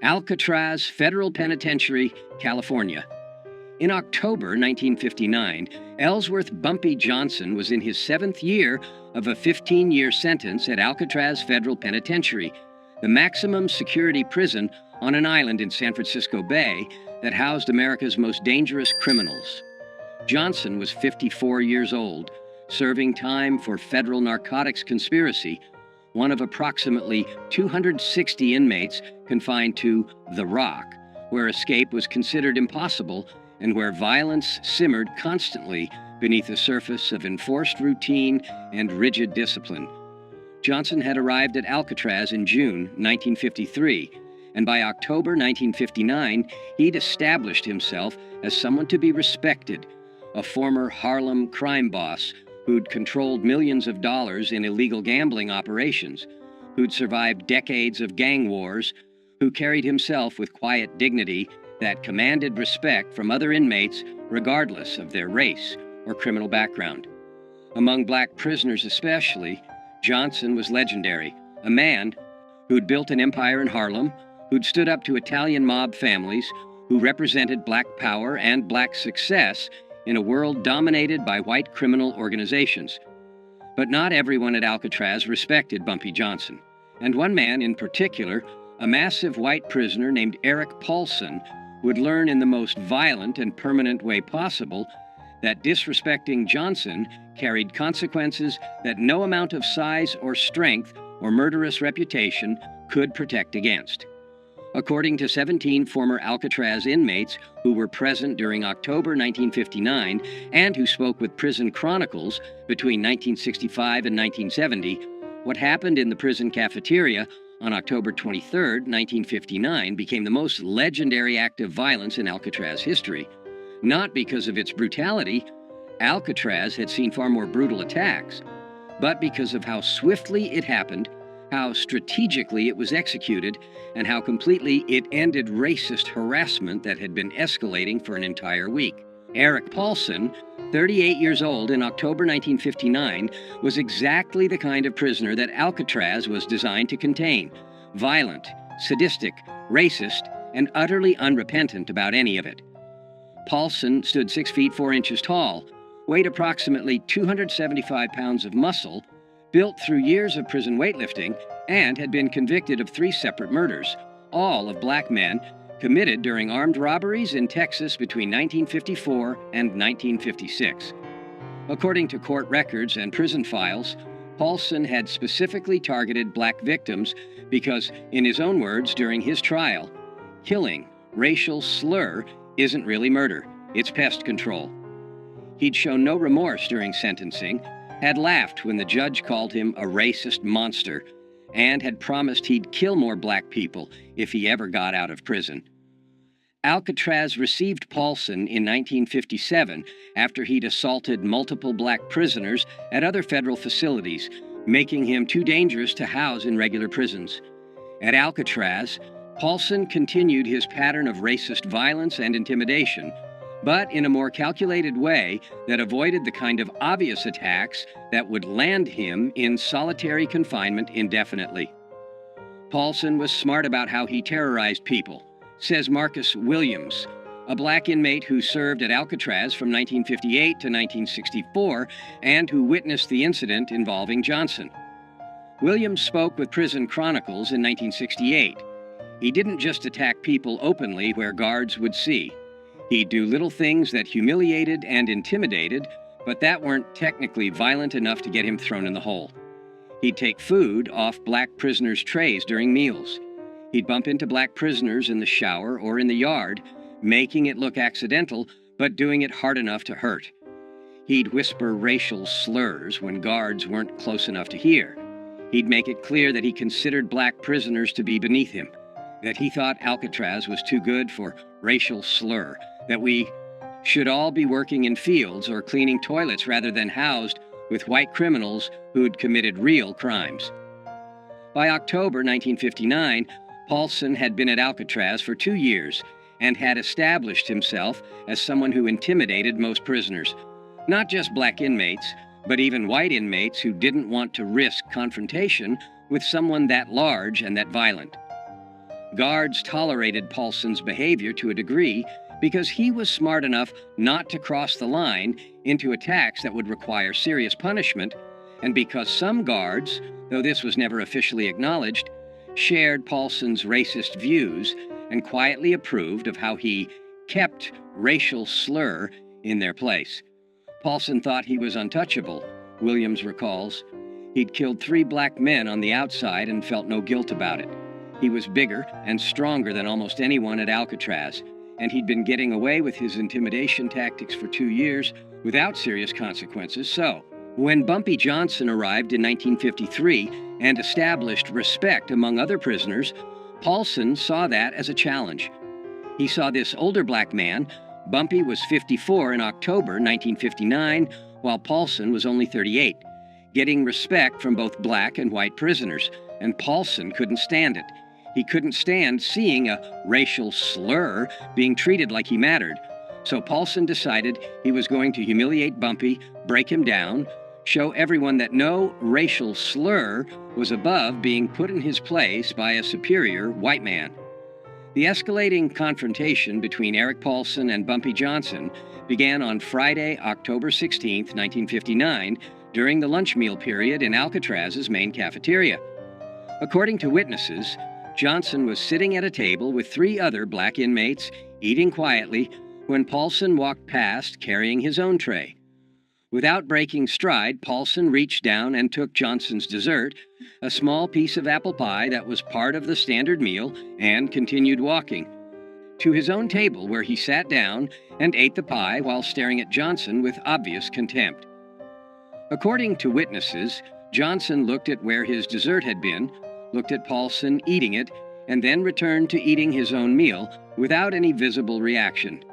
Alcatraz Federal Penitentiary, California. In October 1959, Ellsworth "Bumpy" Johnson was in his 7th year of a 15-year sentence at Alcatraz Federal Penitentiary, the maximum security prison on an island in San Francisco Bay that housed America's most dangerous criminals. Johnson was 54 years old, serving time for federal narcotics conspiracy, one of approximately 260 inmates confined to The Rock, where escape was considered impossible and where violence simmered constantly beneath the surface of enforced routine and rigid discipline. Johnson had arrived at Alcatraz in June 1953, and by October 1959, he'd established himself as someone to be respected, a former Harlem crime boss who'd controlled millions of dollars in illegal gambling operations, who'd survived decades of gang wars, who carried himself with quiet dignity that commanded respect from other inmates regardless of their race or criminal background. Among black prisoners especially, Johnson was legendary, a man who'd built an empire in Harlem, who'd stood up to Italian mob families, who represented black power and black success in a world dominated by white criminal organizations. But not everyone at Alcatraz respected Bumpy Johnson, and one man in particular, a massive white prisoner named Eric Paulson, would learn in the most violent and permanent way possible that disrespecting Johnson carried consequences that no amount of size or strength or murderous reputation could protect against. According to 17 former Alcatraz inmates who were present during October 1959 and who spoke with Prison Chronicles between 1965 and 1970, what happened in the prison cafeteria on October 23, 1959, became the most legendary act of violence in Alcatraz history. Not because of its brutality — Alcatraz had seen far more brutal attacks — but because of how swiftly it happened, how strategically it was executed, and how completely it ended racist harassment that had been escalating for an entire week. Eric Paulson, 38 years old in October 1959, was exactly the kind of prisoner that Alcatraz was designed to contain: violent, sadistic, racist, and utterly unrepentant about any of it. Paulson stood 6 feet 4 inches tall, weighed approximately 275 pounds of muscle, built through years of prison weightlifting, and had been convicted of 3 separate murders, all of black men, committed during armed robberies in Texas between 1954 and 1956. According to court records and prison files, Paulson had specifically targeted black victims because, in his own words during his trial, killing, racial slur, isn't really murder, it's pest control. He'd shown no remorse during sentencing, had laughed when the judge called him a racist monster, and had promised he'd kill more black people if he ever got out of prison. Alcatraz received Paulson in 1957 after he'd assaulted multiple black prisoners at other federal facilities, making him too dangerous to house in regular prisons. At Alcatraz, Paulson continued his pattern of racist violence and intimidation, but in a more calculated way that avoided the kind of obvious attacks that would land him in solitary confinement indefinitely. Paulson was smart about how he terrorized people, says Marcus Williams, a black inmate who served at Alcatraz from 1958 to 1964 and who witnessed the incident involving Johnson. Williams spoke with Prison Chronicles in 1968. He didn't just attack people openly where guards would see. He'd do little things that humiliated and intimidated, but that weren't technically violent enough to get him thrown in the hole. He'd take food off black prisoners' trays during meals. He'd bump into black prisoners in the shower or in the yard, making it look accidental, but doing it hard enough to hurt. He'd whisper racial slurs when guards weren't close enough to hear. He'd make it clear that he considered black prisoners to be beneath him, that he thought Alcatraz was too good for racial slur, that we should all be working in fields or cleaning toilets rather than housed with white criminals who'd committed real crimes. By October 1959, Paulson had been at Alcatraz for 2 years and had established himself as someone who intimidated most prisoners, not just black inmates, but even white inmates who didn't want to risk confrontation with someone that large and that violent. Guards tolerated Paulson's behavior to a degree because he was smart enough not to cross the line into attacks that would require serious punishment, and because some guards, though this was never officially acknowledged, shared Paulson's racist views and quietly approved of how he kept racial slur in their place. Paulson thought he was untouchable, Williams recalls. He'd killed 3 black men on the outside and felt no guilt about it. He was bigger and stronger than almost anyone at Alcatraz, and he'd been getting away with his intimidation tactics for 2 years without serious consequences. So, when Bumpy Johnson arrived in 1953 and established respect among other prisoners, Paulson saw that as a challenge. He saw this older black man. Bumpy was 54 in October 1959, while Paulson was only 38, getting respect from both black and white prisoners, and Paulson couldn't stand it. He couldn't stand seeing a racial slur being treated like he mattered. So Paulson decided he was going to humiliate Bumpy, break him down, show everyone that no racial slur was above being put in his place by a superior white man. The escalating confrontation between Eric Paulson and Bumpy Johnson began on Friday, October 16, 1959, during the lunch meal period in Alcatraz's main cafeteria. According to witnesses, Johnson was sitting at a table with 3 other black inmates, eating quietly, when Paulson walked past carrying his own tray. Without breaking stride, Paulson reached down and took Johnson's dessert, a small piece of apple pie that was part of the standard meal, and continued walking to his own table, where he sat down and ate the pie while staring at Johnson with obvious contempt. According to witnesses, Johnson looked at where his dessert had been, looked at Paulson eating it, and then returned to eating his own meal without any visible reaction.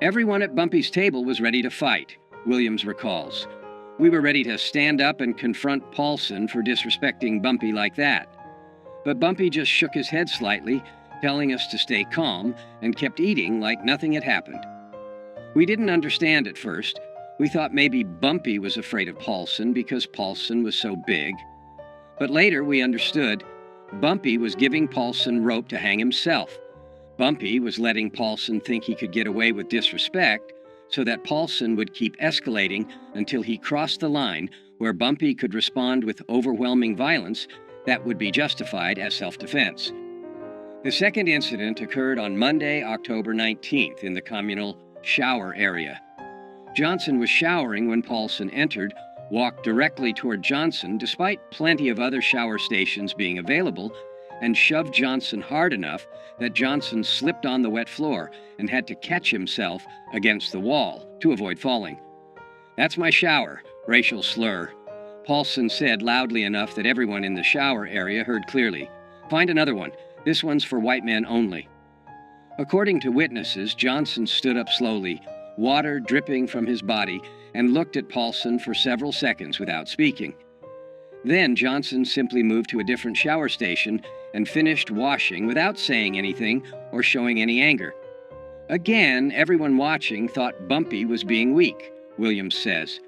Everyone at Bumpy's table was ready to fight, Williams recalls. We were ready to stand up and confront Paulson for disrespecting Bumpy like that. But Bumpy just shook his head slightly, telling us to stay calm, and kept eating like nothing had happened. We didn't understand at first. We thought maybe Bumpy was afraid of Paulson because Paulson was so big. But later we understood Bumpy was giving Paulson rope to hang himself. Bumpy was letting Paulson think he could get away with disrespect so that Paulson would keep escalating until he crossed the line where Bumpy could respond with overwhelming violence that would be justified as self-defense. The second incident occurred on Monday, October 19th, in the communal shower area. Johnson was showering when Paulson entered, walked directly toward Johnson despite plenty of other shower stations being available, and shoved Johnson hard enough that Johnson slipped on the wet floor and had to catch himself against the wall to avoid falling. "That's my shower," racial slur, Paulson said loudly enough that everyone in the shower area heard clearly. "Find another one. This one's for white men only." According to witnesses, Johnson stood up slowly, water dripping from his body, and looked at Paulson for several seconds without speaking. Then Johnson simply moved to a different shower station and finished washing without saying anything or showing any anger. Again, everyone watching thought Bumpy was being weak, Williams says.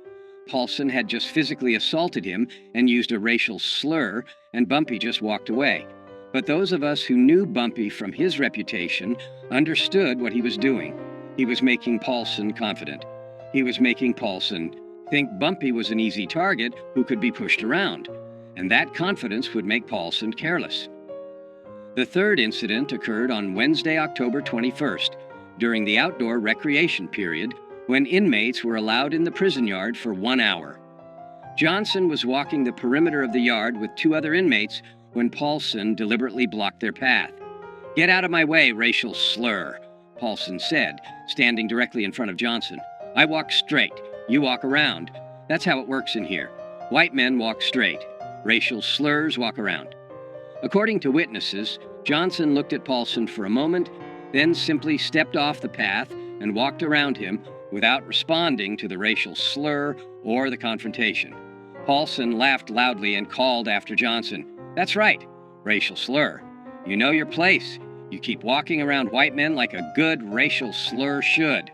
Paulson had just physically assaulted him and used a racial slur, and Bumpy just walked away. But those of us who knew Bumpy from his reputation understood what he was doing. He was making Paulson confident. He was making Paulson think Bumpy was an easy target who could be pushed around, and that confidence would make Paulson careless. The third incident occurred on Wednesday, October 21st, during the outdoor recreation period, when inmates were allowed in the prison yard for 1 hour. Johnson was walking the perimeter of the yard with 2 other inmates when Paulson deliberately blocked their path. "Get out of my way, racial slur," Paulson said, standing directly in front of Johnson. "I walk straight. You walk around. That's how it works in here. White men walk straight. Racial slurs walk around." According to witnesses, Johnson looked at Paulson for a moment, then simply stepped off the path and walked around him without responding to the racial slur or the confrontation. Paulson laughed loudly and called after Johnson, "That's right, racial slur. You know your place. You keep walking around white men like a good racial slur should."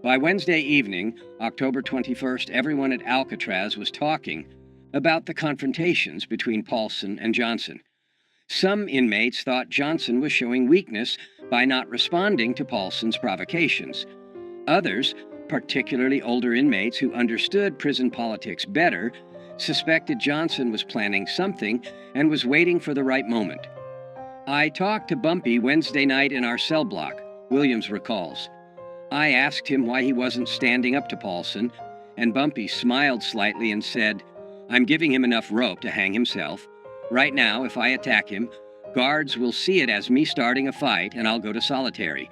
By Wednesday evening, October 21st, everyone at Alcatraz was talking about the confrontations between Paulson and Johnson. Some inmates thought Johnson was showing weakness by not responding to Paulson's provocations. Others, particularly older inmates who understood prison politics better, suspected Johnson was planning something and was waiting for the right moment. "I talked to Bumpy Wednesday night in our cell block," Williams recalls. "I asked him why he wasn't standing up to Paulson, and Bumpy smiled slightly and said, 'I'm giving him enough rope to hang himself. Right now, if I attack him, guards will see it as me starting a fight and I'll go to solitary.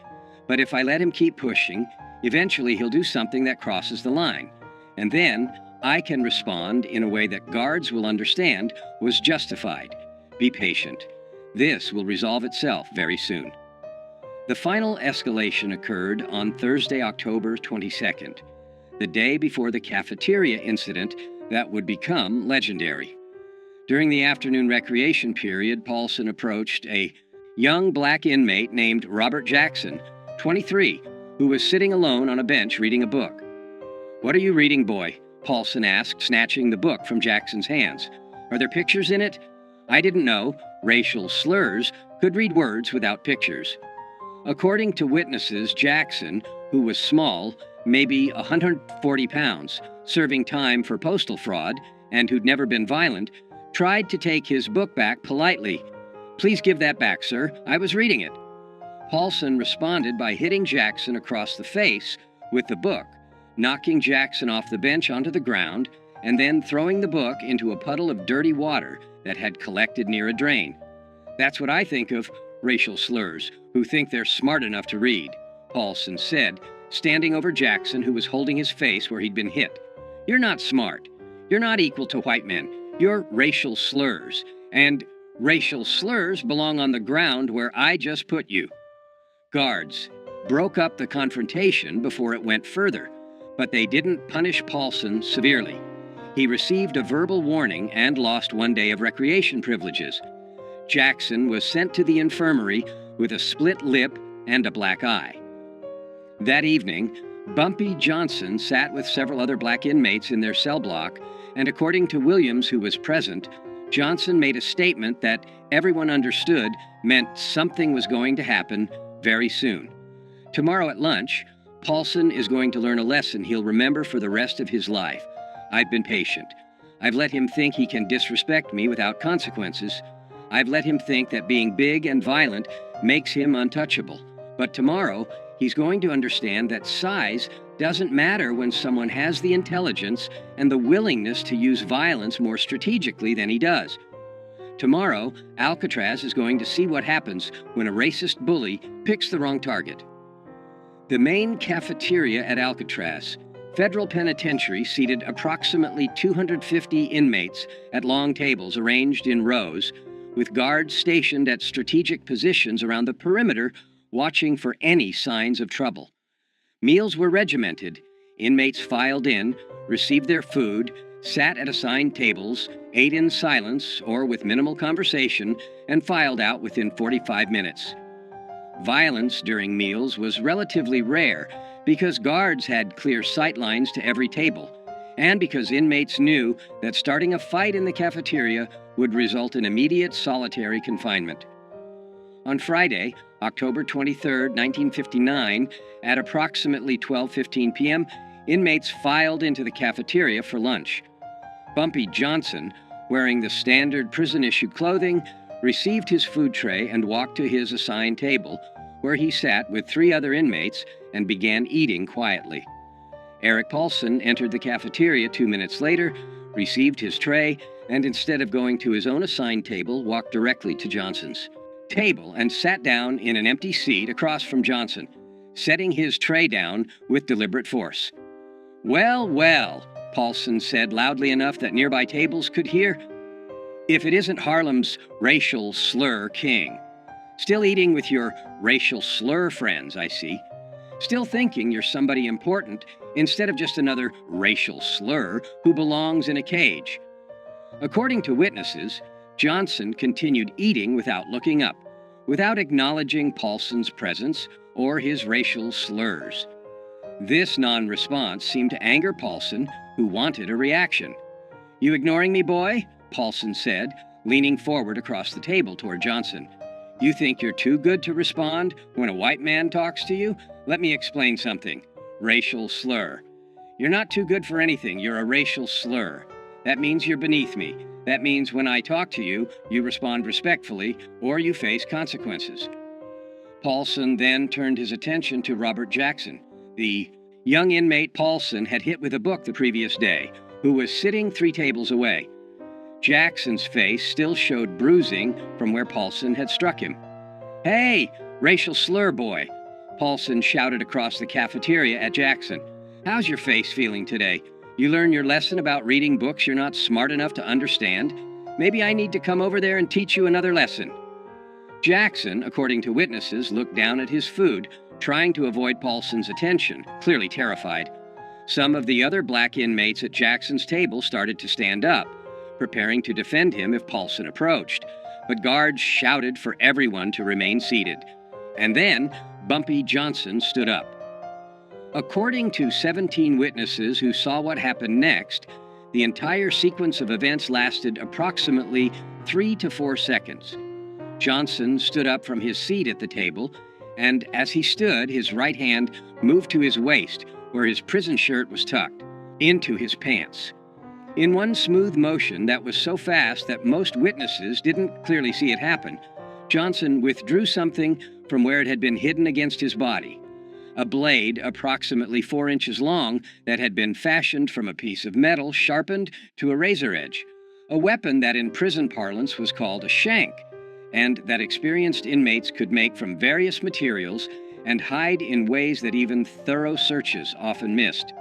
But if I let him keep pushing, eventually he'll do something that crosses the line. And then I can respond in a way that guards will understand was justified. Be patient. This will resolve itself very soon." The final escalation occurred on Thursday, October 22nd, the day before the cafeteria incident that would become legendary. During the afternoon recreation period, Paulson approached a young black inmate named Robert Jackson, 23, who was sitting alone on a bench reading a book. "What are you reading, boy?" Paulson asked, snatching the book from Jackson's hands. "Are there pictures in it?" I didn't know racial slurs could read words without pictures. According to witnesses, Jackson, who was small, maybe 140 pounds, serving time for postal fraud, and who'd never been violent, tried to take his book back politely. "Please give that back, sir. I was reading it." Paulson responded by hitting Jackson across the face with the book, knocking Jackson off the bench onto the ground, and then throwing the book into a puddle of dirty water that had collected near a drain. "That's what I think of racial slurs who think they're smart enough to read," Paulson said, standing over Jackson, who was holding his face where he'd been hit. "You're not smart. You're not equal to white men. You're racial slurs. And racial slurs belong on the ground where I just put you." Guards broke up the confrontation before it went further, but they didn't punish Paulson severely. He received a verbal warning and lost 1 day of recreation privileges. Jackson was sent to the infirmary with a split lip and a black eye. That evening, Bumpy Johnson sat with several other black inmates in their cell block, and according to Williams, who was present, Johnson made a statement that everyone understood meant something was going to happen very soon. Tomorrow at lunch, Paulson is going to learn a lesson he'll remember for the rest of his life. I've been patient. I've let him think he can disrespect me without consequences. I've let him think that being big and violent makes him untouchable. But tomorrow, he's going to understand that size doesn't matter when someone has the intelligence and the willingness to use violence more strategically than he does. Tomorrow, Alcatraz is going to see what happens when a racist bully picks the wrong target. The main cafeteria at Alcatraz, Federal Penitentiary, seated approximately 250 inmates at long tables arranged in rows, with guards stationed at strategic positions around the perimeter, watching for any signs of trouble. Meals were regimented. Inmates filed in, received their food, sat at assigned tables, ate in silence or with minimal conversation, and filed out within 45 minutes. Violence during meals was relatively rare because guards had clear sight lines to every table, and because inmates knew that starting a fight in the cafeteria would result in immediate solitary confinement. On Friday, October 23, 1959, at approximately 12:15 p.m., inmates filed into the cafeteria for lunch. Bumpy Johnson, wearing the standard prison-issued clothing, received his food tray and walked to his assigned table, where he sat with 3 other inmates and began eating quietly. Eric Paulson entered the cafeteria 2 minutes later, received his tray, and instead of going to his own assigned table, walked directly to Johnson's table and sat down in an empty seat across from Johnson, setting his tray down with deliberate force. "Well, well," Paulson said loudly enough that nearby tables could hear. "If it isn't Harlem's racial slur king. Still eating with your racial slur friends, I see. Still thinking you're somebody important instead of just another racial slur who belongs in a cage." According to witnesses, Johnson continued eating without looking up, without acknowledging Paulson's presence or his racial slurs. This non-response seemed to anger Paulson, who wanted a reaction. "You ignoring me, boy?" Paulson said, leaning forward across the table toward Johnson. "You think you're too good to respond when a white man talks to you? Let me explain something. Racial slur. You're not too good for anything. You're a racial slur. That means you're beneath me. That means when I talk to you, you respond respectfully or you face consequences." Paulson then turned his attention to Robert Jackson. The young inmate Paulson had hit with a book the previous day, who was sitting 3 tables away. Jackson's face still showed bruising from where Paulson had struck him. "Hey, racial slur boy," Paulson shouted across the cafeteria at Jackson. "How's your face feeling today? You learn your lesson about reading books you're not smart enough to understand? Maybe I need to come over there and teach you another lesson." Jackson, according to witnesses, looked down at his food, trying to avoid Paulson's attention, clearly terrified. Some of the other black inmates at Jackson's table started to stand up, preparing to defend him if Paulson approached, but guards shouted for everyone to remain seated. And then Bumpy Johnson stood up. According to 17 witnesses who saw what happened next, the entire sequence of events lasted approximately 3 to 4 seconds. Johnson stood up from his seat at the table, and as he stood, his right hand moved to his waist, where his prison shirt was tucked, into his pants. In one smooth motion that was so fast that most witnesses didn't clearly see it happen, Johnson withdrew something from where it had been hidden against his body. A blade approximately 4 inches long that had been fashioned from a piece of metal sharpened to a razor edge. A weapon that in prison parlance was called a shank, and that experienced inmates could make from various materials and hide in ways that even thorough searches often missed.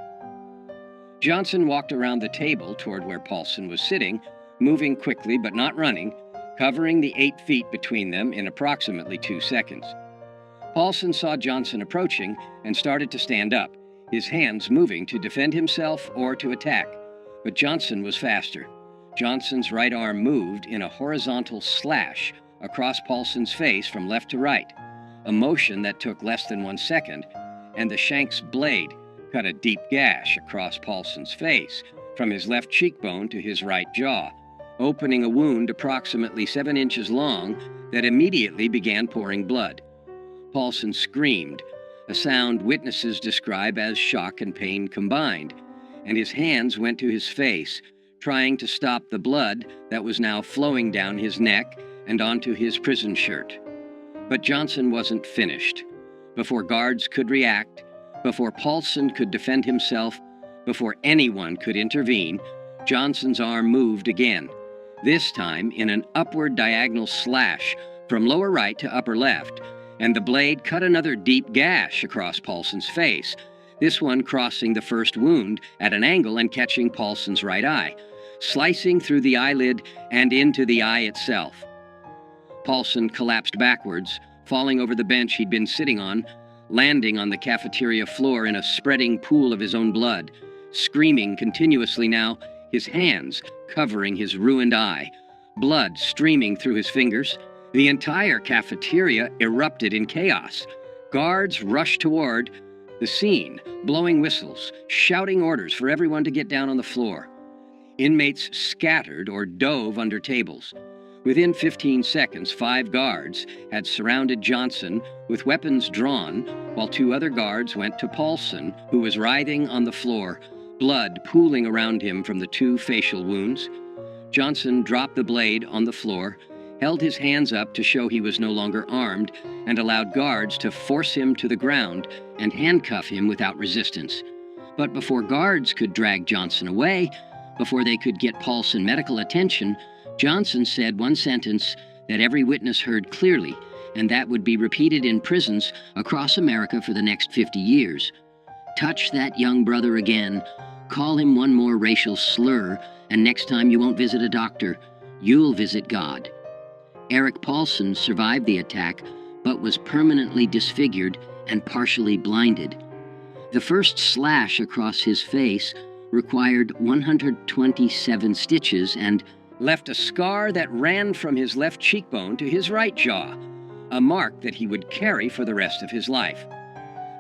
Johnson walked around the table toward where Paulson was sitting, moving quickly but not running, covering the 8 feet between them in approximately 2 seconds. Paulson saw Johnson approaching and started to stand up, his hands moving to defend himself or to attack. But Johnson was faster. Johnson's right arm moved in a horizontal slash across Paulson's face from left to right, a motion that took less than 1 second, and the shank's blade cut a deep gash across Paulson's face from his left cheekbone to his right jaw, opening a wound approximately 7 inches long that immediately began pouring blood. Paulson screamed, a sound witnesses describe as shock and pain combined, and his hands went to his face, trying to stop the blood that was now flowing down his neck and onto his prison shirt. But Johnson wasn't finished. Before guards could react, before Paulson could defend himself, before anyone could intervene, Johnson's arm moved again, this time in an upward diagonal slash from lower right to upper left, and the blade cut another deep gash across Paulson's face, this one crossing the first wound at an angle and catching Paulson's right eye, slicing through the eyelid and into the eye itself. Paulson collapsed backwards, falling over the bench he'd been sitting on, landing on the cafeteria floor in a spreading pool of his own blood, screaming continuously now, his hands covering his ruined eye, blood streaming through his fingers. The entire cafeteria erupted in chaos. Guards rushed toward the scene, blowing whistles, shouting orders for everyone to get down on the floor. Inmates scattered or dove under tables. Within 15 seconds, 5 guards had surrounded Johnson with weapons drawn, while 2 other guards went to Paulson, who was writhing on the floor, blood pooling around him from the 2 facial wounds. Johnson dropped the blade on the floor, held his hands up to show he was no longer armed, and allowed guards to force him to the ground and handcuff him without resistance. But before guards could drag Johnson away, before they could get Paulson medical attention, Johnson said one sentence that every witness heard clearly, and that would be repeated in prisons across America for the next 50 years. "Touch that young brother again, call him one more racial slur, and next time you won't visit a doctor, you'll visit God." Eric Paulson survived the attack, but was permanently disfigured and partially blinded. The first slash across his face required 127 stitches and left a scar that ran from his left cheekbone to his right jaw, a mark that he would carry for the rest of his life.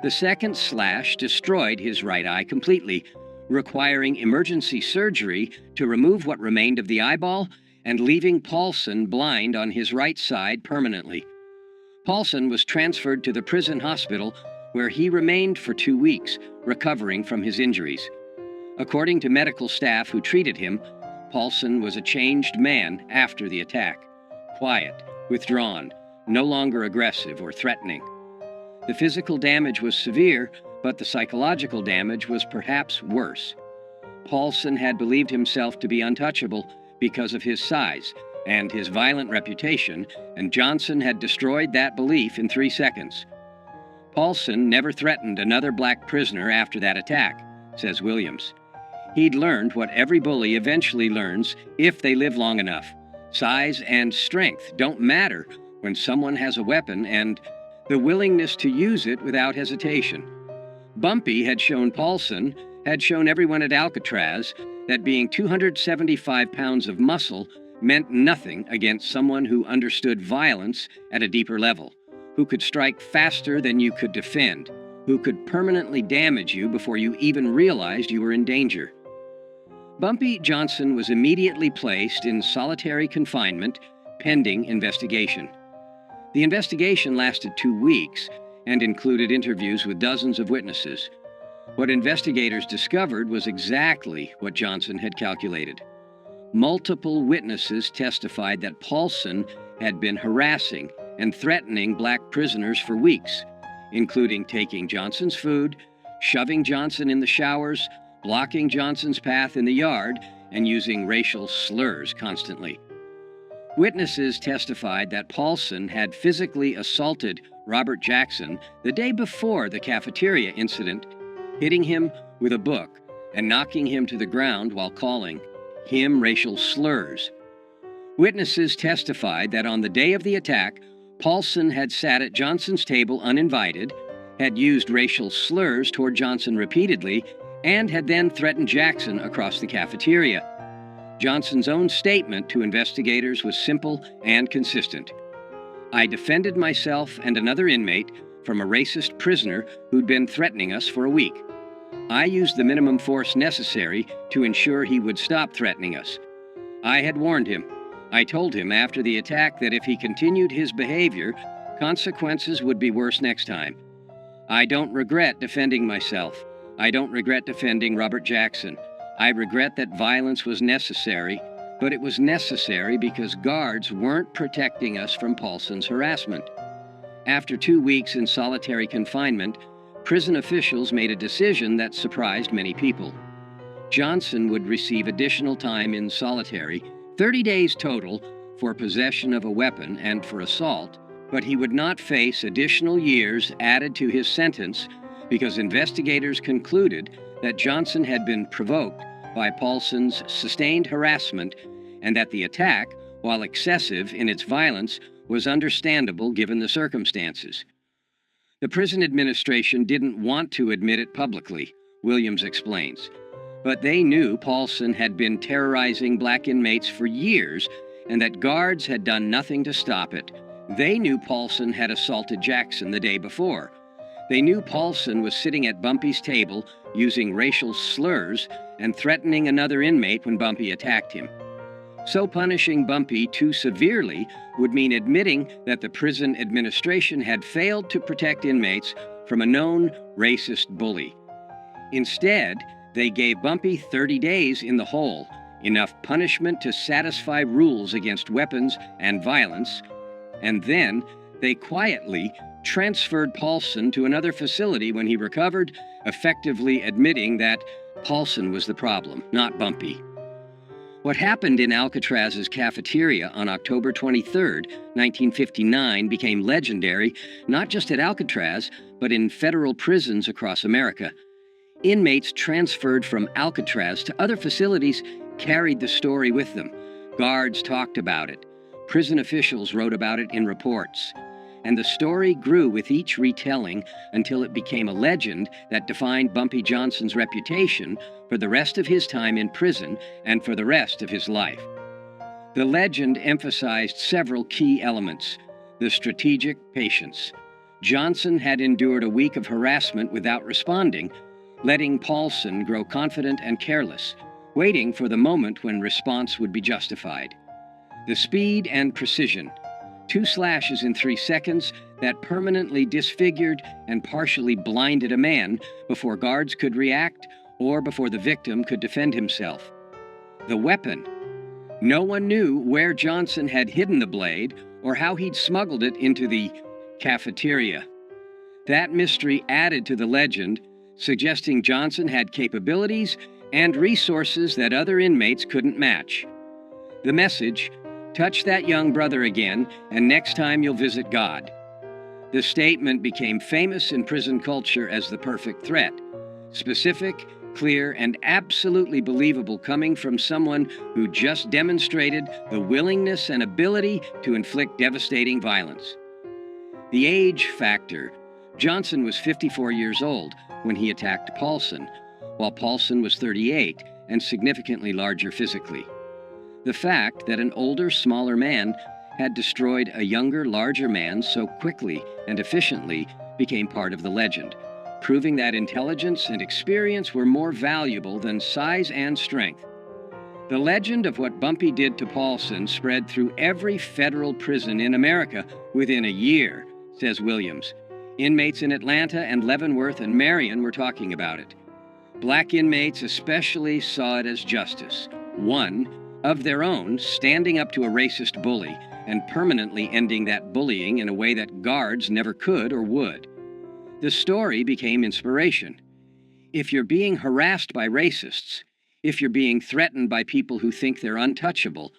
The second slash destroyed his right eye completely, requiring emergency surgery to remove what remained of the eyeball and leaving Paulson blind on his right side permanently. Paulson was transferred to the prison hospital, where he remained for 2 weeks, recovering from his injuries. According to medical staff who treated him, Paulson was a changed man after the attack. Quiet, withdrawn, no longer aggressive or threatening. The physical damage was severe, but the psychological damage was perhaps worse. Paulson had believed himself to be untouchable because of his size and his violent reputation, and Johnson had destroyed that belief in 3 seconds. Paulson never threatened another black prisoner after that attack, says Williams. He'd learned what every bully eventually learns if they live long enough. Size and strength don't matter when someone has a weapon, and the willingness to use it without hesitation. Bumpy had shown Paulson, had shown everyone at Alcatraz, that being 275 pounds of muscle meant nothing against someone who understood violence at a deeper level, who could strike faster than you could defend, who could permanently damage you before you even realized you were in danger. Bumpy Johnson was immediately placed in solitary confinement, pending investigation. The investigation lasted 2 weeks and included interviews with dozens of witnesses. What investigators discovered was exactly what Johnson had calculated. Multiple witnesses testified that Paulson had been harassing and threatening black prisoners for weeks, including taking Johnson's food, shoving Johnson in the showers, blocking Johnson's path in the yard, and using racial slurs constantly. Witnesses testified that Paulson had physically assaulted Robert Jackson the day before the cafeteria incident, hitting him with a book and knocking him to the ground while calling him racial slurs. Witnesses testified that on the day of the attack, Paulson had sat at Johnson's table uninvited, had used racial slurs toward Johnson repeatedly, and had then threatened Jackson across the cafeteria. Johnson's own statement to investigators was simple and consistent. I defended myself and another inmate from a racist prisoner who'd been threatening us for a week. I used the minimum force necessary to ensure he would stop threatening us. I had warned him. I told him after the attack that if he continued his behavior, consequences would be worse next time. I don't regret defending myself. I don't regret defending Robert Jackson. I regret that violence was necessary, but it was necessary because guards weren't protecting us from Paulson's harassment. After 2 weeks in solitary confinement, prison officials made a decision that surprised many people. Johnson would receive additional time in solitary, 30 days total, for possession of a weapon and for assault, but he would not face additional years added to his sentence because investigators concluded that Johnson had been provoked by Paulson's sustained harassment and that the attack, while excessive in its violence, was understandable given the circumstances. The prison administration didn't want to admit it publicly, Williams explains, but they knew Paulson had been terrorizing black inmates for years and that guards had done nothing to stop it. They knew Paulson had assaulted Jackson the day before. They knew Paulson was sitting at Bumpy's table using racial slurs and threatening another inmate when Bumpy attacked him. So punishing Bumpy too severely would mean admitting that the prison administration had failed to protect inmates from a known racist bully. Instead, they gave Bumpy 30 days in the hole, enough punishment to satisfy rules against weapons and violence, and then they quietly transferred Paulson to another facility when he recovered, effectively admitting that Paulson was the problem, not Bumpy. What happened in Alcatraz's cafeteria on October 23, 1959 became legendary not just at Alcatraz, but in federal prisons across America. Inmates transferred from Alcatraz to other facilities carried the story with them. Guards talked about it. Prison officials wrote about it in reports. And the story grew with each retelling until it became a legend that defined Bumpy Johnson's reputation for the rest of his time in prison and for the rest of his life. The legend emphasized several key elements. The strategic patience. Johnson had endured a week of harassment without responding, letting Paulson grow confident and careless, waiting for the moment when response would be justified. The speed and precision. 2 slashes in 3 seconds that permanently disfigured and partially blinded a man before guards could react or before the victim could defend himself. The weapon. No one knew where Johnson had hidden the blade or how he'd smuggled it into the cafeteria. That mystery added to the legend, suggesting Johnson had capabilities and resources that other inmates couldn't match. The message: touch that young brother again, and next time you'll visit God. The statement became famous in prison culture as the perfect threat. Specific, clear, and absolutely believable, coming from someone who just demonstrated the willingness and ability to inflict devastating violence. The age factor. Johnson was 54 years old when he attacked Paulson, while Paulson was 38 and significantly larger physically. The fact that an older, smaller man had destroyed a younger, larger man so quickly and efficiently became part of the legend, proving that intelligence and experience were more valuable than size and strength. The legend of what Bumpy did to Paulson spread through every federal prison in America within a year, says Williams. Inmates in Atlanta and Leavenworth and Marion were talking about it. Black inmates especially saw it as justice. One, of their own, standing up to a racist bully and permanently ending that bullying in a way that guards never could or would. The story became inspiration. If you're being harassed by racists, if you're being threatened by people who think they're untouchable,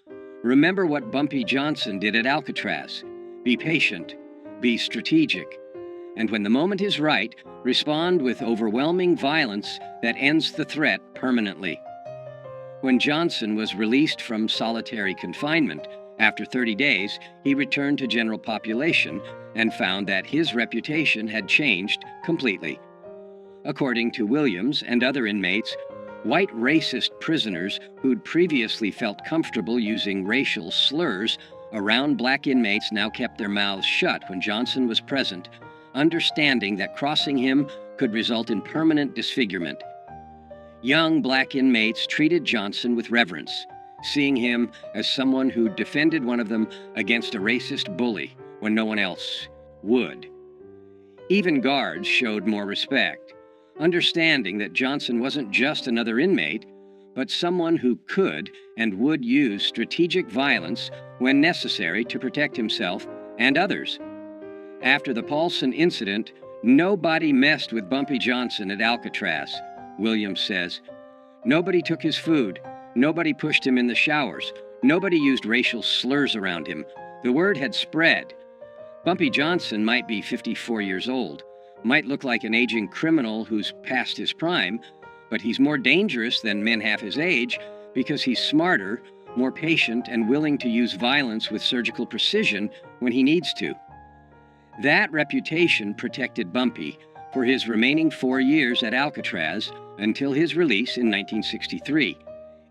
remember what Bumpy Johnson did at Alcatraz. Be patient, be strategic, and when the moment is right, respond with overwhelming violence that ends the threat permanently. When Johnson was released from solitary confinement, after 30 days, he returned to general population and found that his reputation had changed completely. According to Williams and other inmates, white racist prisoners who'd previously felt comfortable using racial slurs around black inmates now kept their mouths shut when Johnson was present, understanding that crossing him could result in permanent disfigurement. Young black inmates treated Johnson with reverence, seeing him as someone who defended one of them against a racist bully when no one else would. Even guards showed more respect, understanding that Johnson wasn't just another inmate, but someone who could and would use strategic violence when necessary to protect himself and others. After the Paulson incident, nobody messed with Bumpy Johnson at Alcatraz, Williams says. Nobody took his food. Nobody pushed him in the showers. Nobody used racial slurs around him. The word had spread. Bumpy Johnson might be 54 years old, might look like an aging criminal who's past his prime, but he's more dangerous than men half his age because he's smarter, more patient, and willing to use violence with surgical precision when he needs to. That reputation protected Bumpy for his remaining 4 years at Alcatraz until his release in 1963.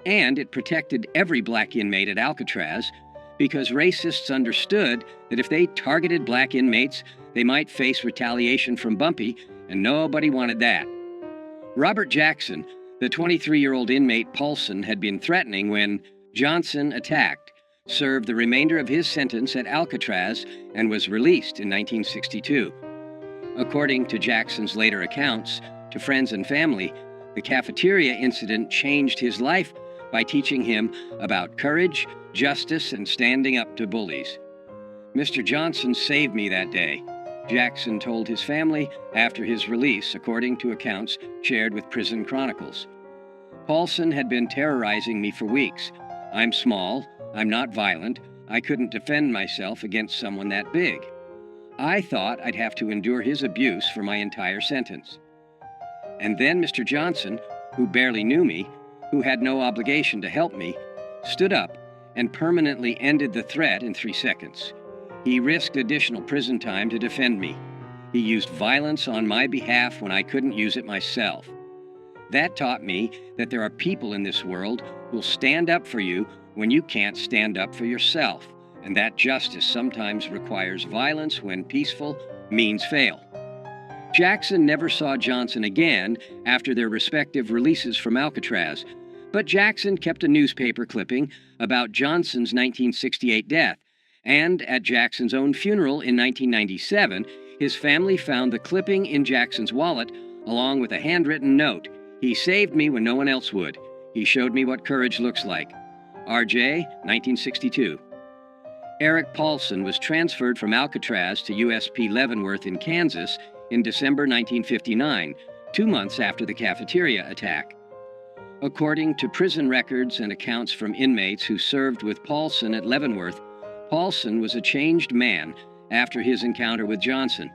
And it protected every black inmate at Alcatraz because racists understood that if they targeted black inmates, they might face retaliation from Bumpy, and nobody wanted that. Robert Jackson, the 23-year-old inmate Paulson had been threatening when Johnson attacked, served the remainder of his sentence at Alcatraz and was released in 1962. According to Jackson's later accounts to friends and family, the cafeteria incident changed his life by teaching him about courage, justice, and standing up to bullies. Mr. Johnson saved me that day, Jackson told his family after his release, according to accounts shared with Prison Chronicles. Paulson had been terrorizing me for weeks. I'm small, I'm not violent, I couldn't defend myself against someone that big. I thought I'd have to endure his abuse for my entire sentence. And then Mr. Johnson, who barely knew me, who had no obligation to help me, stood up and permanently ended the threat in 3 seconds. He risked additional prison time to defend me. He used violence on my behalf when I couldn't use it myself. That taught me that there are people in this world who'll stand up for you when you can't stand up for yourself, and that justice sometimes requires violence when peaceful means fail. Jackson never saw Johnson again after their respective releases from Alcatraz, But Jackson kept a newspaper clipping about Johnson's 1968 death, and at Jackson's own funeral in 1997, his family found the clipping in Jackson's wallet along with a handwritten note. "He saved me when no one else would. He showed me what courage looks like." RJ, 1962. Eric Paulson was transferred from Alcatraz to USP Leavenworth in Kansas in December 1959, 2 months after the cafeteria attack. According to prison records and accounts from inmates who served with Paulson at Leavenworth, Paulson was a changed man after his encounter with Johnson,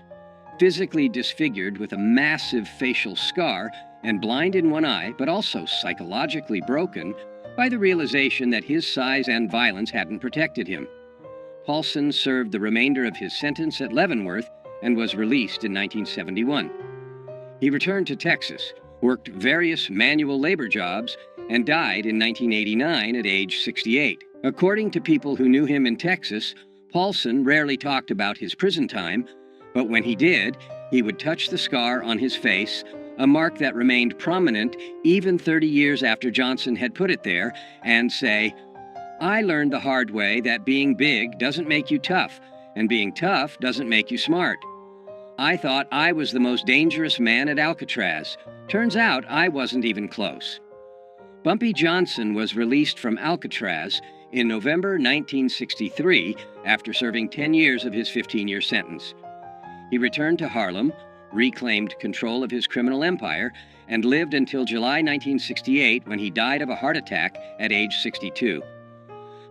physically disfigured with a massive facial scar and blind in one eye, but also psychologically broken by the realization that his size and violence hadn't protected him. Paulson served the remainder of his sentence at Leavenworth and was released in 1971. He returned to Texas, worked various manual labor jobs, and died in 1989 at age 68. According to people who knew him in Texas, Paulson rarely talked about his prison time, but when he did, he would touch the scar on his face, a mark that remained prominent even 30 years after Johnson had put it there, and say, "I learned the hard way that being big doesn't make you tough, and being tough doesn't make you smart. I thought I was the most dangerous man at Alcatraz. Turns out I wasn't even close." Bumpy Johnson was released from Alcatraz in November 1963 after serving 10 years of his 15-year sentence. He returned to Harlem, reclaimed control of his criminal empire, and lived until July 1968 when he died of a heart attack at age 62.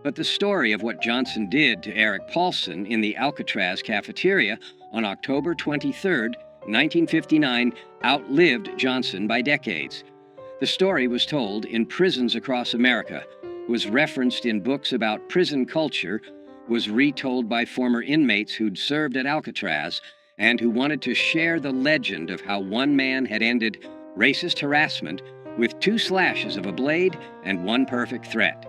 But the story of what Johnson did to Eric Paulson in the Alcatraz cafeteria on October 23, 1959, outlived Johnson by decades. The story was told in prisons across America, was referenced in books about prison culture, was retold by former inmates who'd served at Alcatraz, and who wanted to share the legend of how one man had ended racist harassment with 2 slashes of a blade and 1 perfect threat.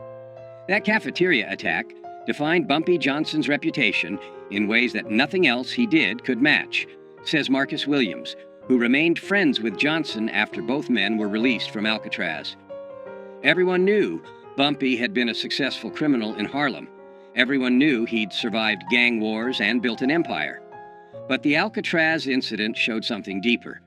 That cafeteria attack defined Bumpy Johnson's reputation in ways that nothing else he did could match, says Marcus Williams, who remained friends with Johnson after both men were released from Alcatraz. Everyone knew Bumpy had been a successful criminal in Harlem. Everyone knew he'd survived gang wars and built an empire. But the Alcatraz incident showed something deeper.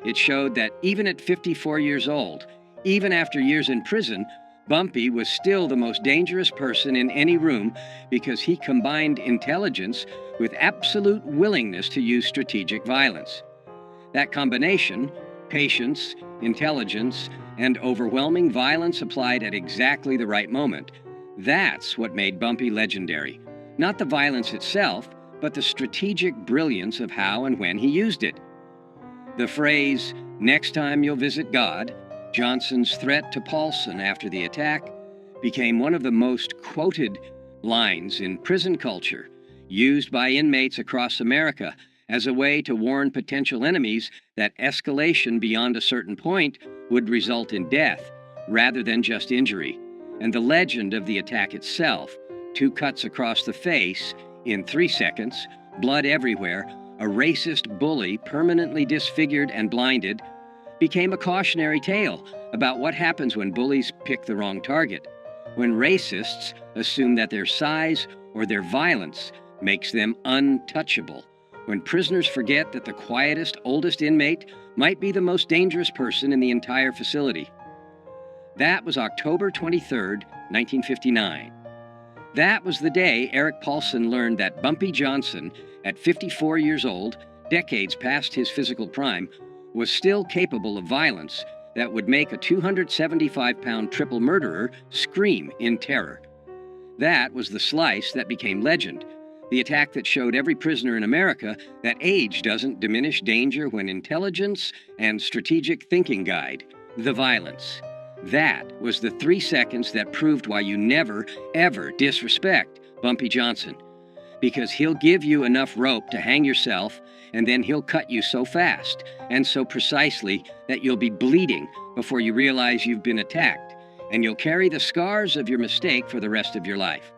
It showed that even at 54 years old, even after years in prison, Bumpy was still the most dangerous person in any room because he combined intelligence with absolute willingness to use strategic violence. That combination, patience, intelligence, and overwhelming violence applied at exactly the right moment, that's what made Bumpy legendary. Not the violence itself, but the strategic brilliance of how and when he used it. The phrase, "Next time you'll visit God," Johnson's threat to Paulson after the attack, became one of the most quoted lines in prison culture, used by inmates across America as a way to warn potential enemies that escalation beyond a certain point would result in death, rather than just injury. And the legend of the attack itself, 2 cuts across the face in 3 seconds, blood everywhere, a racist bully permanently disfigured and blinded, became a cautionary tale about what happens when bullies pick the wrong target, when racists assume that their size or their violence makes them untouchable, when prisoners forget that the quietest, oldest inmate might be the most dangerous person in the entire facility. That was October 23, 1959. That was the day Eric Paulson learned that Bumpy Johnson, at 54 years old, decades past his physical prime, was still capable of violence that would make a 275-pound triple murderer scream in terror. That was the slice that became legend, the attack that showed every prisoner in America that age doesn't diminish danger when intelligence and strategic thinking guide the violence. That was the 3 seconds that proved why you never, ever disrespect Bumpy Johnson. Because he'll give you enough rope to hang yourself, and then he'll cut you so fast and so precisely that you'll be bleeding before you realize you've been attacked, and you'll carry the scars of your mistake for the rest of your life.